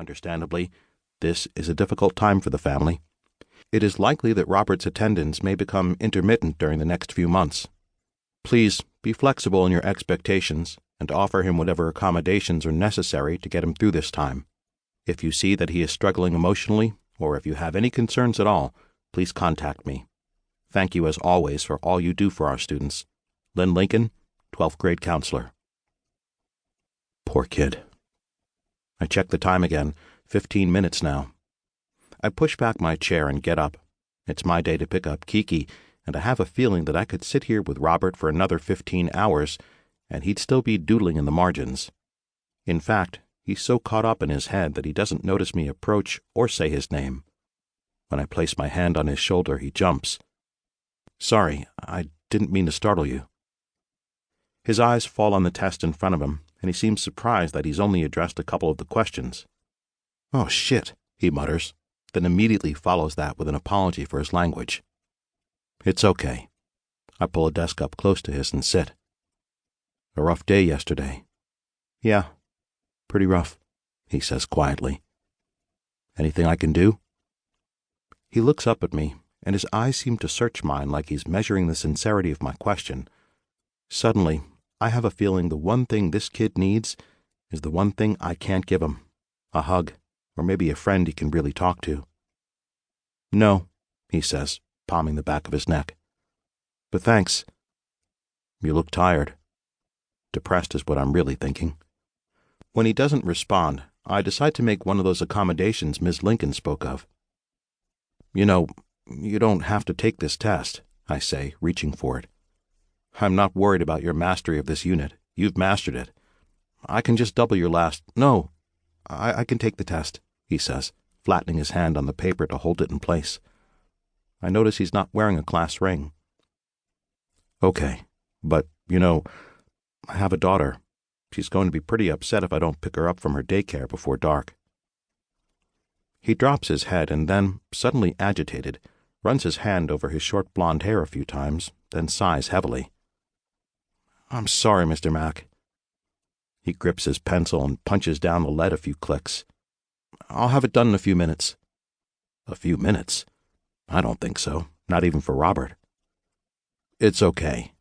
Understandably, this is a difficult time for the family. It is likely that Robert's attendance may become intermittent during the next few months. Please be flexible in your expectations and offer him whatever accommodations are necessary to get him through this time. If you see that he is struggling emotionally, or if you have any concerns at all, please contact me. Thank you as always for all you do for our students. Lynn Lincoln, 12th grade counselor. Poor kid. I check the time again, 15 minutes now. I push back my chair and get up. It's my day to pick up Kiki, and I have a feeling that I could sit here with Robert for another 15 hours, and he'd still be doodling in the margins. In fact, he's so caught up in his head that he doesn't notice me approach or say his name. When I place my hand on his shoulder, he jumps. Sorry, I didn't mean to startle you. His eyes fall on the test in front of him, and he seems surprised that he's only addressed a couple of the questions. Oh, shit, he mutters, then immediately follows that with an apology for his language. It's okay. I pull a desk up close to his and sit. A rough day yesterday. Yeah, pretty rough, he says quietly. Anything I can do? He looks up at me, and his eyes seem to search mine like he's measuring the sincerity of my question. Suddenly, I have a feeling the one thing this kid needs is the one thing I can't give him. A hug, or maybe a friend he can really talk to. No, he says, palming the back of his neck. But thanks. You look tired. Depressed is what I'm really thinking. When he doesn't respond, I decide to make one of those accommodations Ms. Lincoln spoke of. You know, you don't have to take this test, I say, reaching for it. I'm not worried about your mastery of this unit. You've mastered it. I can just double your last... No, I can take the test, he says, flattening his hand on the paper to hold it in place. I notice he's not wearing a class ring. Okay, but, I have a daughter. She's going to be pretty upset if I don't pick her up from her daycare before dark. He drops his head and then, suddenly agitated, runs his hand over his short blonde hair a few times, then sighs heavily. I'm sorry, Mr. Mack. He grips his pencil and punches down the lead a few clicks. I'll have it done in a few minutes. A few minutes? I don't think so, not even for Robert. It's okay.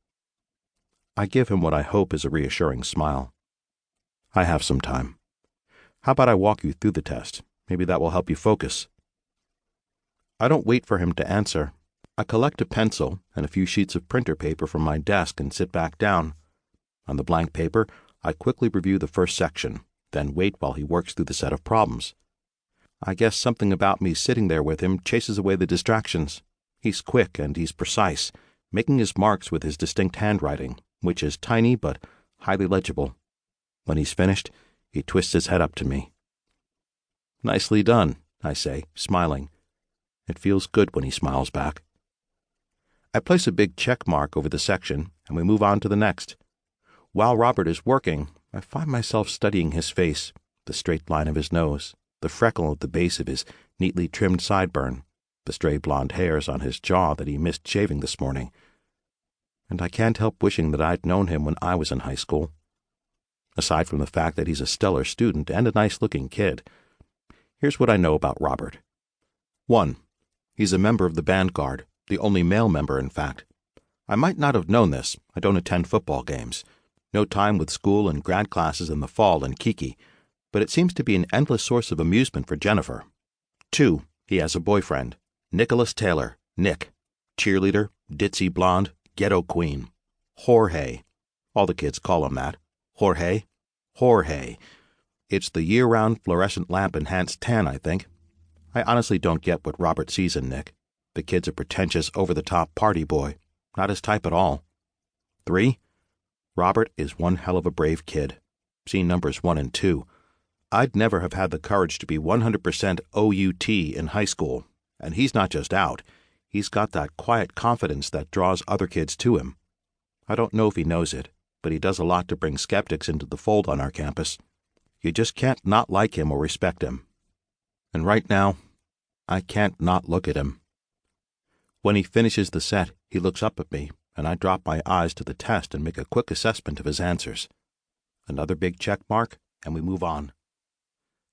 I give him what I hope is a reassuring smile. I have some time. How about I walk you through the test? Maybe that will help you focus. I don't wait for him to answer. I collect a pencil and a few sheets of printer paper from my desk and sit back down. On the blank paper, I quickly review the first section, then wait while he works through the set of problems. I guess something about me sitting there with him chases away the distractions. He's quick and he's precise, making his marks with his distinct handwriting, which is tiny but highly legible. When he's finished, he twists his head up to me. Nicely done, I say, smiling. It feels good when he smiles back. I place a big check mark over the section, and we move on to the next. While Robert is working, I find myself studying his face, the straight line of his nose, the freckle at the base of his neatly trimmed sideburn, the stray blonde hairs on his jaw that he missed shaving this morning. And I can't help wishing that I'd known him when I was in high school. Aside from the fact that he's a stellar student and a nice-looking kid, here's what I know about Robert. 1. He's a member of the band guard, the only male member, in fact. I might not have known this. I don't attend football games. No time with school and grad classes in the fall and Kiki, but it seems to be an endless source of amusement for Jennifer. 2. He has a boyfriend, Nicholas Taylor, Nick. Cheerleader, ditzy blonde, ghetto queen. Jorge. All the kids call him that. Jorge? Jorge. It's the year-round fluorescent lamp-enhanced tan, I think. I honestly don't get what Robert sees in Nick. The kid's a pretentious, over-the-top party boy. Not his type at all. 3. Robert is one hell of a brave kid. See numbers 1 and 2. I'd never have had the courage to be 100% OUT in high school. And he's not just out. He's got that quiet confidence that draws other kids to him. I don't know if he knows it, but he does a lot to bring skeptics into the fold on our campus. You just can't not like him or respect him. And right now, I can't not look at him. When he finishes the set, he looks up at me, and I drop my eyes to the test and make a quick assessment of his answers. Another big check mark, and we move on.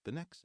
The next